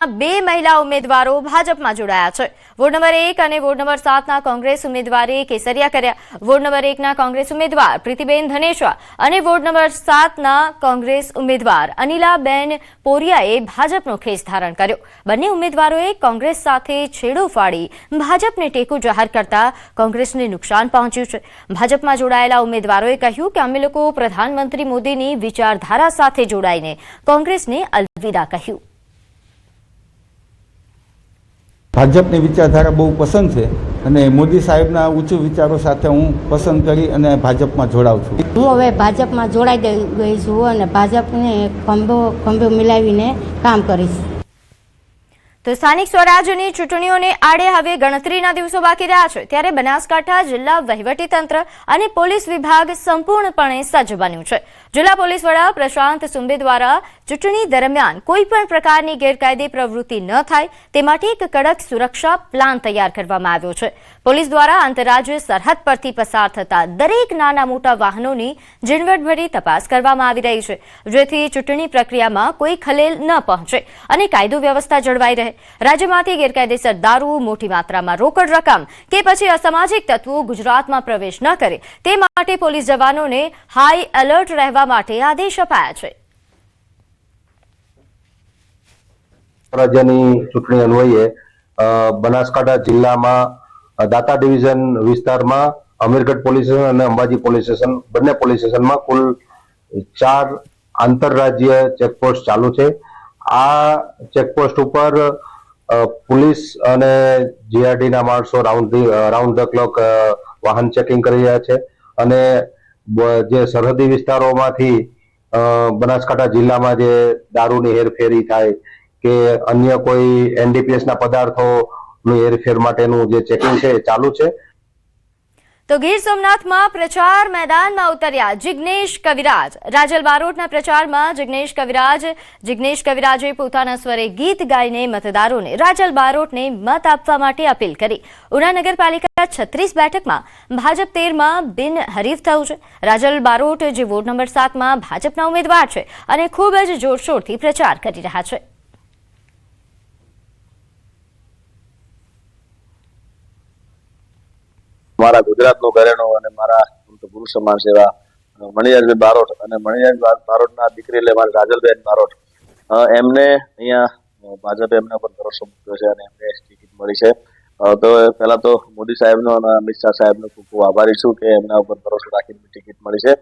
બે મહિલા ઉમેદવારો ભાજપમાં જોડાયા છે। વોર્ડ નંબર 1 અને વોર્ડ નંબર 7 ના કોંગ્રેસ ઉમેદવારે કેસરિયા કર્યા। વોર્ડ નંબર 1 ના કોંગ્રેસ ઉમેદવાર પ્રીતિબેન ધનેશ્વર અને વોર્ડ નંબર 7 ના કોંગ્રેસ ઉમેદવાર અનિલાબેન પોરિયાએ ભાજપનો ખેસ ધારણ કર્યો। બંને ઉમેદવારોએ કોંગ્રેસ સાથે છેડો ફાડી ભાજપને ટેકો જાહેર કરતા કોંગ્રેસને નુકસાન પહોંચ્યું છે। ભાજપમાં જોડાયેલા ઉમેદવારોએ કહ્યું કે અમે લોકો પ્રધાનમંત્રી મોદીની વિચારધારા સાથે જોડાઈને કોંગ્રેસને અલવિદા કહ્યું। ભાજપની વિચારધારા બહુ પસંદ છે અને મોદી સાહેબના ઉચ્ચ વિચારો સાથે હું પસંદ કરી અને ભાજપમાં જોડાઉં છું। હું હવે ભાજપમાં જોડાઈ ગઈ છું અને ભાજપને ખંભો મિલાવીને કામ કરીશ। તો સ્થાનિક સ્વરાજ્યની ચૂંટણીઓને આડે હવે ગણતરીના દિવસો બાકી રહ્યા છે, ત્યારે બનાસકાંઠા જિલ્લા વહીવટીતંત્ર અને પોલીસ વિભાગ સંપૂર્ણપણે સજ્જ બન્યું છે। જિલ્લા પોલીસ વડા પ્રશાંત સુંબે દ્વારા ચૂંટણી દરમિયાન કોઈપણ પ્રકારની ગેરકાયદે પ્રવૃત્તિ ન થાય તે માટે એક કડક સુરક્ષા પ્લાન તૈયાર કરવામાં આવ્યો છે। પોલીસ દ્વારા આંતરરાજ્ય સરહદ પરથી પસાર થતા દરેક નાના મોટા વાહનોની ઝીણવટભરી તપાસ કરવામાં આવી રહી છે, જેથી ચૂંટણી પ્રક્રિયામાં કોઈ ખલેલ ન પહોંચે અને કાયદો વ્યવસ્થા જળવાઈ રહે। રાજ્યમાંથી ગેરકાયદેસર દારૂ, મોટી માત્રામાં રોકડ રકમ કે પછી અસામાજિક તત્વો ગુજરાતમાં પ્રવેશ ન કરે તે માટે પોલીસ જવાનોને હાઈ એલર્ટ રહેવા માટે આદેશ અપાયા છે। રાજ્યની ચૂંટણી અન્વયે બનાસકાંઠા જિલ્લામાં દાતા ડિવિઝન વિસ્તારમાં અમીરગઢ પોલીસ સ્ટેશન અને અંબાજી પોલીસ સ્ટેશન બંને પોલીસ સ્ટેશનમાં કુલ 4 આંતરરાજ્ય ચેકપોસ્ટ ચાલુ છે। આ ચેકપોસ્ટ ઉપર પોલીસ અને જીઆરડીના માણસો રાઉન્ડ ધ ક્લોક વાહન ચેકિંગ કરી રહ્યા છે અને જે સરહદી વિસ્તારોમાંથી બનાસકાંઠા જિલ્લામાં જે દારૂની હેરફેરી થાય કે અન્ય કોઈ એનડીપીએસના પદાર્થોની હેરફેર માટેનું જે ચેકિંગ છે એ ચાલુ છે। તો ગીર સોમનાથમાં પ્રચાર મેદાનમાં ઉતર્યા જિગ્નેશ કવિરાજ। રાજલ બારોટના પ્રચારમાં જિગ્નેશ કવિરાજે પોતાના સ્વરે ગીત ગાઈને મતદારોને રાજલ બારોટને મત આપવા માટે અપીલ કરી। ઉના નગરપાલિકા 36 બેઠકમાં ભાજપ 13માં બિનહરીફ થયું છે। રાજલ બારોટ જે વોર્ડ નંબર 7માં ભાજપના ઉમેદવાર છે અને ખૂબ જ જોરશોરથી પ્રચાર કરી રહ્યા છે। મારા ગુજરાતનું ઘરેણું અને મારા ગુરુ સમાન સેવા મણિયારભાઈ બારોટ અને મણિયારભાઈ બારોટના દીકરી એટલે મારી રાજલબેન બારોટ એમને અહીંયા ભાજપે એમના પર ભરોસો મૂક્યો છે અને એમને ટિકિટ મળી છે। તો પહેલા તો મોદી સાહેબનો અને અમિત શાહ સાહેબનો ખૂબ ખૂબ આભારી છું કે એમના ઉપર ભરોસો રાખીને ટિકિટ મળી છે।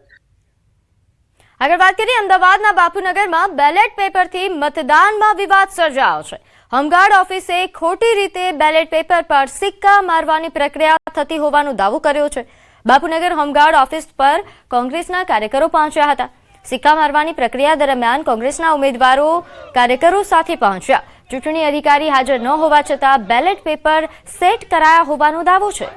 આગળ વાત કરીએ અમદાવાદના બાપુનગરમાં બેલેટ પેપરથી મતદાનમાં વિવાદ સર્જાયો છે। હોમગાર્ડ ઓફિસે ખોટી રીતે બેલેટ પેપર પર સિક્કા મારવાની પ્રક્રિયા થતી હોવાનો દાવો કર્યો છે। બાપુનગર હોમગાર્ડ ઓફિસ પર કોંગ્રેસના કાર્યકરો પહોંચ્યા હતા। સિક્કા મારવાની પ્રક્રિયા દરમિયાન કોંગ્રેસના ઉમેદવારો કાર્યકરો સાથે પહોંચ્યા। ચૂંટણી અધિકારી હાજર ન હોવા છતાં બેલેટ પેપર સેટ કરાયા હોવાનો દાવો છે।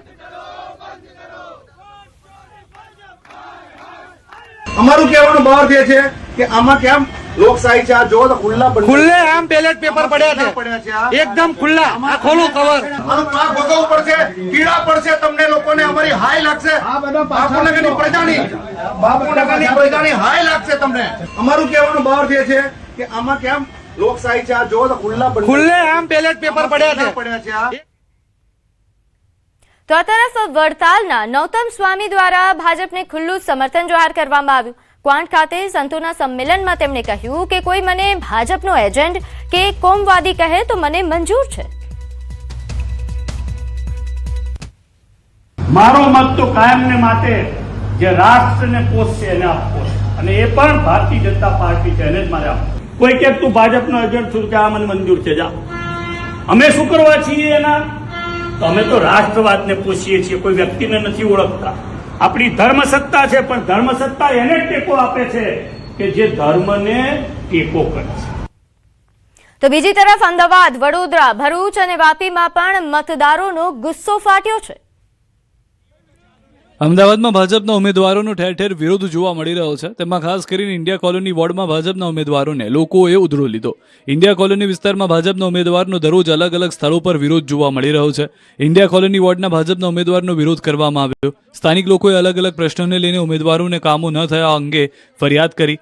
અમારું કહેવાનું બહાર છે કે આમાં કેમ લોકશાહી છે। જો તો ખુલ્લે આમ બેલેટ પેપર પડ્યા છે એકદમ ખુલ્લા। આ ખોલું કવર આમ ભોગવવું પડશે, પીડા પડશે તમને લોકોને, અમારી હાઈ લાગશે, બાપુનગરની પ્રજાની હાઈ લાગશે તમને। અમારું કહેવાનું બહાર છે કે આમાં કેમ લોકશાહી છે। જો તો ખુલ્લે આમ બેલેટ પેપર પડ્યા છે। તો આ તરફ વડતાલના નૌતમ સ્વામી દ્વારા ભાજપને ખુલ્લું સમર્થન જાહેર કરવામાં આવ્યું। ક્વાંટ ખાતે સંતોના સંમેલનમાં તેમણે કહ્યું કે કોઈ મને ભાજપનો એજન્ટ કે કોમવાદી કહે તો મને મંજૂર છે। મારો મત તો કાયમને માટે જે રાષ્ટ્રને પોષશે એને આપવો છે અને એ પણ ભારતીય જનતા પાર્ટી છે એને જ મારે આપવું। કોઈ કે તું ભાજપનો એજન્ટ છું કે આ મને મંજૂર છે, જા। અમે શું કરવા છીએ એના? તો અમે તો રાષ્ટ્રવાદને પોષીએ છીએ, કોઈ વ્યક્તિને નથી ઓળખતા। આપણી ધર્મસત્તા છે પણ ધર્મસત્તા એને ટેકો આપે છે કે જે ધર્મને ટેકો કરે છે। તો બીજી તરફ અમદાવાદ, વડોદરા, ભરૂચ અને વાપીમાં પણ મતદારોનો ગુસ્સો ફાટ્યો છે। અમદાવાદમાં ભાજપના ઉમેદવારોનો ઠેર ઠેર વિરોધ જોવા મળી રહ્યો છે। તેમાં ખાસ કરીને ઇન્ડિયા કોલોની વોર્ડમાં ભાજપના ઉમેદવારોને લોકોએ ઉધરો લીધો। ઇન્ડિયા કોલોની વિસ્તારમાં ભાજપના ઉમેદવારનો દરરોજ અલગ અલગ સ્થળો પર વિરોધ જોવા મળી રહ્યો છે। ઇન્ડિયા કોલોની વોર્ડના ભાજપના ઉમેદવારનો વિરોધ કરવામાં આવ્યો। સ્થાનિક લોકોએ અલગ અલગ પ્રશ્નોને લઈને ઉમેદવારોને કામો ન થયા અંગે ફરિયાદ કરી।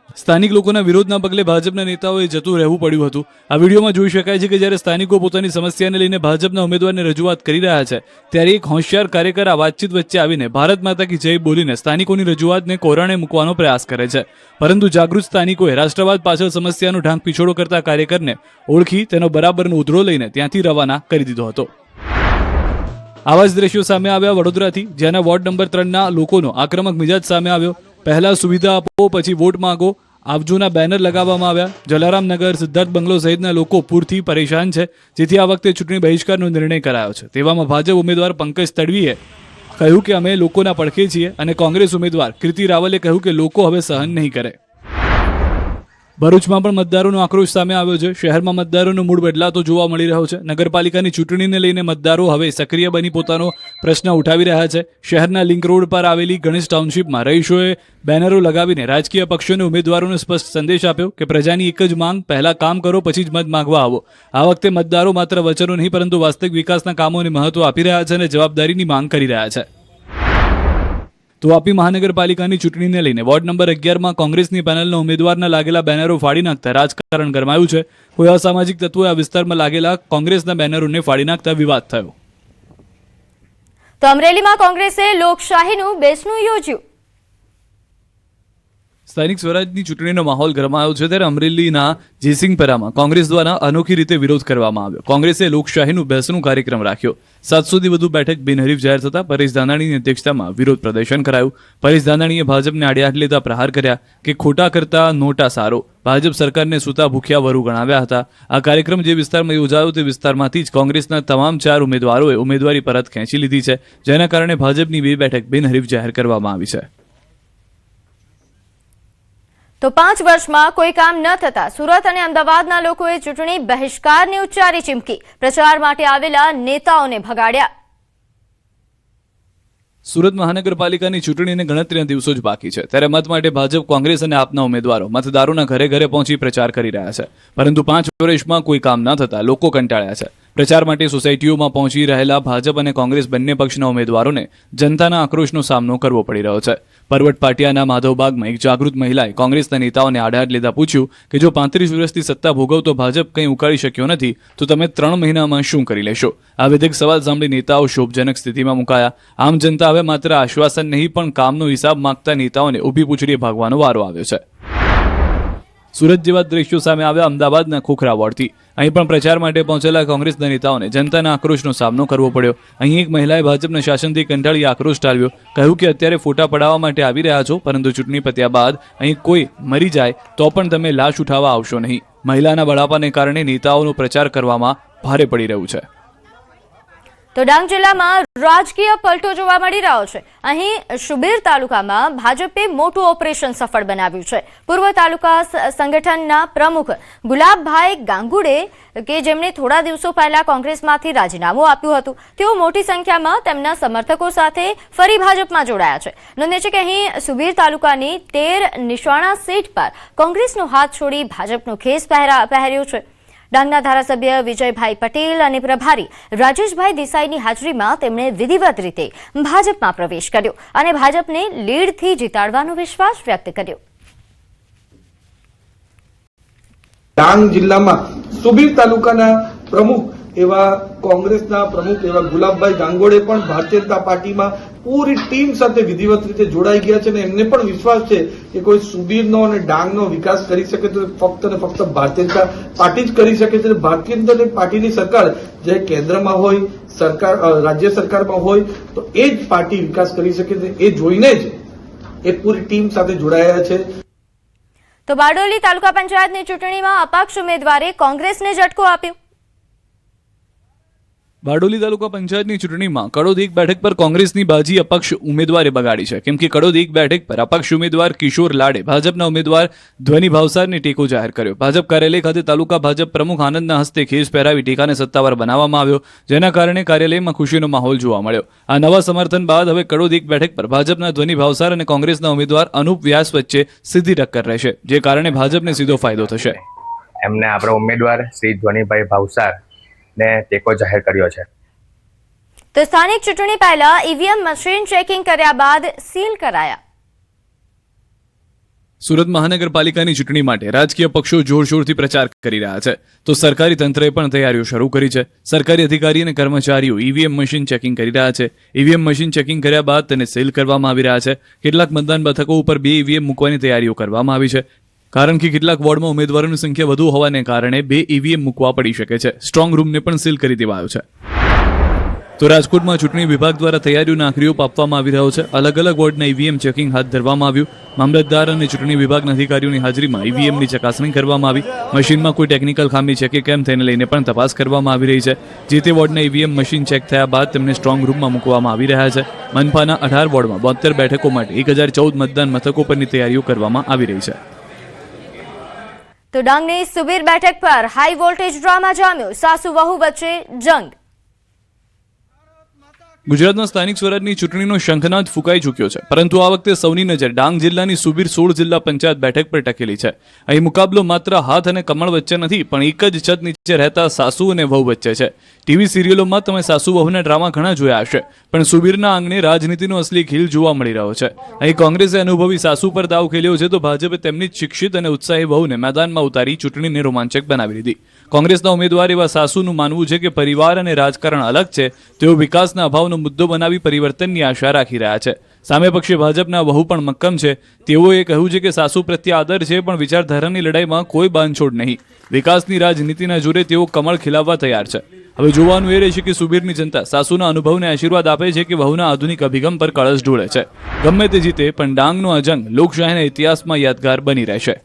સ્થાનિક લોકોના વિરોધના પગલે ભાજપના નેતાઓએ જતું રહેવું પડ્યું હતું. આ વિડીયોમાં જોઈ શકાય છે કે જ્યારે સ્થાનિકો પોતાની સમસ્યાને લઈને ભાજપના ઉમેદવારને રજૂઆત કરી રહ્યા છે ત્યારે એક હોશિયાર કાર્યકર આ વાતચીત વચ્ચે આવીને ભારત માતા કી જય બોલીને સ્થાનિકોની રજૂઆતને કોરાણે મૂકવાનો પ્રયાસ કરે છે. પરંતુ જાગૃત સ્થાનિકોએ રાષ્ટ્રવાદ પાછળ સમસ્યાનો ઢાંક પીછોડો કરતા કાર્યકરને ઓળખી તેનો બરાબરનો ઉધરો લઈને ત્યાંથી રવાના કરી દીધો હતો. આવા જ દ્રશ્યો સામે આવ્યા વડોદરાથી, જ્યાંના વોર્ડ નંબર 3ના લોકોનો આક્રમક મિજાજ સામે આવ્યો. પહેલા સુવિધા આપો પછી વોટ માંગો આપજોના બેનર લગાવવામાં આવ્યા. જલારામનગર, સિદ્ધાર્થ બંગલો સહિતના લોકો પૂરથી પરેશાન છે, જેથી આ વખતે ચૂંટણી બહિષ્કારનો નિર્ણય કરાયો છે. તેવામાં ભાજપ ઉમેદવાર પંકજ તડવીએ કહ્યું કે અમે લોકોના પડખે છીએ અને કોંગ્રેસ ઉમેદવાર કીર્તિ રાવલે કહ્યું કે લોકો હવે સહન નહીં કરે. ભરૂચમાં પણ મતદારોનો આક્રોશ સામે આવ્યો છે. શહેરમાં મતદારોનો મૂડ બદલાતો જોવા મળી રહ્યો છે. નગરપાલિકાની ચૂંટણીને લઈને મતદારો હવે સક્રિય બની પોતાનો પ્રશ્ન ઉઠાવી રહ્યા છે. શહેરના લિંક રોડ પર આવેલી ગણેશ ટાઉનશીપમાં રહીશોએ બેનરો લગાવીને રાજકીય પક્ષોને ઉમેદવારોને સ્પષ્ટ સંદેશ આપ્યો કે પ્રજાની એક જ માંગ, પહેલા કામ કરો પછી જ મત માંગવા આવો. આ વખતે મતદારો માત્ર વચનો નહીં પરંતુ વાસ્તવિક વિકાસના કામોને મહત્વ આપી રહ્યા છે અને જવાબદારીની માંગ કરી રહ્યા છે. તો વાપી મહાનગરપાલિકાની ચૂંટણીને લઈને વોર્ડ નંબર 11માં કોંગ્રેસની પેનલના ઉમેદવારના લાગેલા બેનરો ફાડી નાખતા રાજકારણ ગરમાયું છે. કોઈ અસામાજિક તત્વોએ આ વિસ્તારમાં લાગેલા કોંગ્રેસના બેનરોને ફાડી નાખતા વિવાદ થયો. તો અમરેલીમાં કોંગ્રેસે લોકશાહીનું બેસણું યોજ્યું. સ્થાનિક સ્વરાજની ચૂંટણીનો માહોલ ગરમાયો છે ત્યારે અમરેલીના જેસિંગપરામાં કોંગ્રેસ દ્વારા અનોખી રીતે વિરોધ કરવામાં આવ્યો. કોંગ્રેસે લોકશાહીનું બેસણું કાર્યક્રમ રાખ્યો. 700થી વધુ બેઠક બિનહરીફ જાહેર થતા પરેશ ધાનાણીની અધ્યક્ષતામાં વિરોધ પ્રદર્શન કરાયું. પરેશ ધાનાણીએ ભાજપને આડે હાથ લેતા પ્રહાર કર્યા કે ખોટા કરતા નોટા સારો. ભાજપ સરકારને સૂતા ભૂખ્યા વરુ ગણાવ્યા હતા. આ કાર્યક્રમ જે વિસ્તારમાં યોજાયો તે વિસ્તારમાંથી જ કોંગ્રેસના તમામ 4 ઉમેદવારોએ ઉમેદવારી પરત ખેંચી લીધી છે, જેના કારણે ભાજપની 2 બેઠક બિનહરીફ જાહેર કરવામાં આવી છે. તો 5 વર્ષમાં કોઈ કામ ન થતા સુરત અને અમદાવાદના લોકોએ ચૂંટણી બહિષ્કારની ઉચ્ચારી ચીમકી. પ્રચાર માટે આવેલા નેતાઓને ભગાડ્યા. સુરત મહાનગરપાલિકાની ચૂંટણીને ગણતરીના દિવસો જ બાકી છે ત્યારે મત માટે ભાજપ, કોંગ્રેસ અને આપના ઉમેદવારો મતદારોના ઘરે ઘરે પહોંચી પ્રચાર કરી રહ્યા છે. પરંતુ 5 વર્ષમાં કોઈ કામ ન થતા લોકો કંટાળ્યા છે. પ્રચાર માટે સોસાયટીઓમાં પહોંચી રહેલા ભાજપ અને કોંગ્રેસ બંને પક્ષના ઉમેદવારોને જનતાના આક્રોશનો સામનો કરવો પડી રહ્યો છે. પરવટ પાટિયાના માધવબાગમાં એક જાગૃત મહિલાએ કોંગ્રેસના નેતાઓને આડહાડ લેતા પૂછ્યું કે જો 35 વર્ષથી સત્તા ભોગવતો ભાજપ કંઈ ઉકાળી શક્યો નથી તો તમે 3 મહિનામાં શું કરી લેશો? આ વિધેયક સવાલ સાંભળી નેતાઓ શોભજનક સ્થિતિમાં મુકાયા. આમ જનતા હવે માત્ર આશ્વાસન નહીં પણ કામનો હિસાબ માંગતા નેતાઓને ઊભી પૂંછડીએ ભાગવાનો વારો આવ્યો છે. સુરત જેવા દ્રશ્યો સામે આવ્યા અમદાવાદના ખોખરા વોર્ડથી. અહીં પણ પ્રચાર માટે પહોંચેલા કોંગ્રેસના નેતાઓને જનતાના આક્રોશનો સામનો કરવો પડ્યો. અહીં એક મહિલાએ ભાજપના શાસનથી કંટાળી આક્રોશ ટાળ્યો. કહ્યું કે અત્યારે ફોટા પડાવવા માટે આવી રહ્યા છો, પરંતુ ચૂંટણી પત્યા બાદ અહીં કોઈ મરી જાય તો પણ તમે લાશ ઉઠાવવા આવશો નહીં. મહિલાના બળાપાને કારણે નેતાઓનો પ્રચાર કરવામાં ભારે પડી રહ્યું છે. તો ડાંગ જિલ્લામાં રાજકીય પલટો જોવા મળી રહ્યો છે. અહીં શુબીર તાલુકામાં ભાજપે મોટું ઓપરેશન સફળ બનાવ્યું છે. પૂર્વ તાલુકા સંગઠનના પ્રમુખ ગુલાબભાઈ ગાંગુડે કે જેમણે થોડા દિવસો પહેલા કોંગ્રેસમાંથી રાજીનામું આપ્યું હતું, તેઓ મોટી સંખ્યામાં તેમના સમર્થકો સાથે ફરી ભાજપમાં જોડાયા છે. નોંધનીય છે કે અહીં સુબીર તાલુકાની 13 નિશાણા સીટ પર કોંગ્રેસનો હાથ છોડી ભાજપનો ખેસ પહેર્યો છે. ડાંગના ધારાસભ્ય વિજયભાઈ પટેલ અને પ્રભારી રાજેશભાઈ દેસાઈની હાજરીમાં તેમણે વિધિવત રીતે ભાજપમાં પ્રવેશ કર્યો અને ભાજપને લીડથી જીતાડવાનો વિશ્વાસ વ્યક્ત કર્યો. ડાંગ જિલ્લામાં સુબીર તાલુકાના પ્રમુખ એવા કોંગ્રેસના પ્રમુખ એવા ગુલાબભાઈ ગાંગોડે પણ ભારતીય જનતા પાર્ટીમાં પૂરી ટીમ સાથે વિધિવત રીતે જોડાઈ ગયા છે અને એમને પણ વિશ્વાસ છે કે કોઈ સુબીરનો અને ડાંગનો વિકાસ કરી શકે તો ફક્ત ને ફક્ત ભારતીય જનતા પાર્ટી જ કરી શકે છે. ભારતીય જનતા પાર્ટીની સરકાર જે કેન્દ્રમાં હોય, સરકાર રાજ્ય સરકારમાં હોય તો એ જ પાર્ટી વિકાસ કરી શકે છે. એ જોઈને જ એ પૂરી ટીમ સાથે જોડાયા છે. તો બારડોલી તાલુકા પંચાયતની ચૂંટણીમાં અપક્ષ ઉમેદવારે કોંગ્રેસને ઝટકો આપ્યો. બારડોલી તાલુકા પંચાયતની ચૂંટણીમાં કડોદ 1 બેઠક પર કોંગ્રેસની બાજી અપક્ષ ઉમેદવારે બગાડી છે. કેમ કે કડોદ 1 બેઠક પર અપક્ષ ઉમેદવાર કિશોર લાડે ભાજપના ઉમેદવાર ધ્વની ભાવસારને ટેકો જાહેર કર્યો. ભાજપ કાર્યાલય ખાતે તાલુકા ભાજપ પ્રમુખ આનંદના હસ્તે ખેસ પહેરાવી ટેકાને સત્તાવાર બનાવવામાં આવ્યો, જેના કારણે કાર્યાલયમાં ખુશીનો માહોલ જોવા મળ્યો. આ નવા સમર્થન બાદ હવે કડોદ 1 બેઠક પર ભાજપના ધ્વની ભાવસાર અને કોંગ્રેસના ઉમેદવાર અનુપ વ્યાસ વચ્ચે સીધી ટક્કર રહેશે, જે કારણે ભાજપને સીધો ફાયદો થશે. એમને આપણા ઉમેદવાર શ્રી ધ્વનીભાઈ ભાવસાર ને ટેકો જાહેર કર્યો છે. તો સ્થાનિક ચૂંટણી પહેલા ઈવીએમ મશીન ચેકિંગ કર્યા બાદ સીલ કરાયા. સુરત મહાનગરપાલિકાની ચૂંટણી માટે રાજકીય પક્ષો જોરશોરથી પ્રચાર કરી રહ્યા છે તો સરકારી તંત્રએ પણ તૈયારીઓ શરૂ કરી છે. સરકારી અધિકારી અને કર્મચારીઓ ઈવીએમ મશીન ચેકિંગ કરી રહ્યા છે. ઈવીએમ મશીન ચેકિંગ કર્યા બાદ તેને સીલ કરવામાં આવી રહ્યા છે. કેટલાક મતદાન મથકો ઉપર 2 ઈવીએમ મૂકવાની તૈયારીઓ કરવામાં આવી છે, કારણ કે કેટલાક વોર્ડમાં ઉમેદવારોની સંખ્યા વધુ હોવાને કારણે 2 ઈવીએમ મૂકવા પડી શકે છે. સ્ટ્રોંગ રૂમને પણ સીલ કરી દેવાયો છે. તો રાજકોટમાં ચૂંટણી વિભાગ દ્વારા તૈયારીઓના આખરી ઓપ આપવામાં આવી રહ્યો છે. અલગ અલગ વોર્ડના ઈવીએમ ચેકિંગ હાથ ધરવામાં આવ્યું. મામલતદાર અને ચૂંટણી વિભાગના અધિકારીઓની હાજરીમાં ઈવીએમની ચકાસણી કરવામાં આવી. મશીનમાં કોઈ ટેકનિકલ ખામી છે કે કેમ તેને લઈને પણ તપાસ કરવામાં આવી રહી છે. જે તે વોર્ડના ઈવીએમ મશીન ચેક થયા બાદ તેમને સ્ટ્રોંગ રૂમમાં મૂકવામાં આવી રહ્યા છે. મનપાના 18 વોર્ડમાં 72 બેઠકો માટે 1014 મતદાન મથકો પરની તૈયારીઓ કરવામાં આવી રહી છે. તો ડાંગની સુબીર બેઠક પર હાઈ વોલ્ટેજ ડ્રામા જામ્યો. સાસુ વહુ વચ્ચે જંગ. ગુજરાતમાં સ્થાનિક સ્વરાજની ચૂંટણીનો શંખનાદ ફૂંકાઈ ચૂક્યો છે, પરંતુ આ વખતે સૌની નજર ડાંગ જિલ્લાની સુબીર 16 જિલ્લા પંચાયત બેઠક પર ટકેલી છે. અહીં મુકાબલો માત્ર હાથ અને કમળ વચ્ચે નથી, પણ એક જ છત નીચે રહેતા સાસુ અને વહુ વચ્ચે છે. ટીવી સિરિયલોમાં તમે સાસુ વહુના ડ્રામા ઘણા જોયા હશે, પણ સુબીરના આંગણે રાજનીતિનો અસલી ખીલ જોવા મળી રહ્યો છે. અહીં કોંગ્રેસે અનુભવી સાસુ પર દાવ ખેલ્યો છે, તો ભાજપે તેમની જ શિક્ષિત અને ઉત્સાહી વહુને મેદાનમાં ઉતારી ચૂંટણીને રોમાંચક બનાવી દીધી. કોંગ્રેસના ઉમેદવાર એવા સાસુનું માનવું છે કે પરિવાર અને રાજકારણ અલગ છે. તેઓ વિકાસના અભાવનો મુદ્દો બનાવી પરિવર્તનની આશા રાખી રહ્યા છે. સામે પક્ષે ભાજપના વહુ પણ મક્કમ છે. તેઓએ કહ્યું છે કે સાસુ પ્રત્યે આદર છે, પણ વિચારધારાની લડાઈમાં કોઈ બાંધછોડ નહીં. વિકાસની રાજનીતિના જોરે તેઓ કમળ ખીલાવવા તૈયાર છે. હવે જોવાનું એ રહેશે કે સુબીરની જનતા સાસુના અનુભવને આશીર્વાદ આપે છે કે વહુના આધુનિક અભિગમ પર કળશ ઢોળે છે. ગમે તે જીતે, પણ ડાંગનો આ જંગ લોકશાહીના ઇતિહાસમાં યાદગાર બની રહેશે.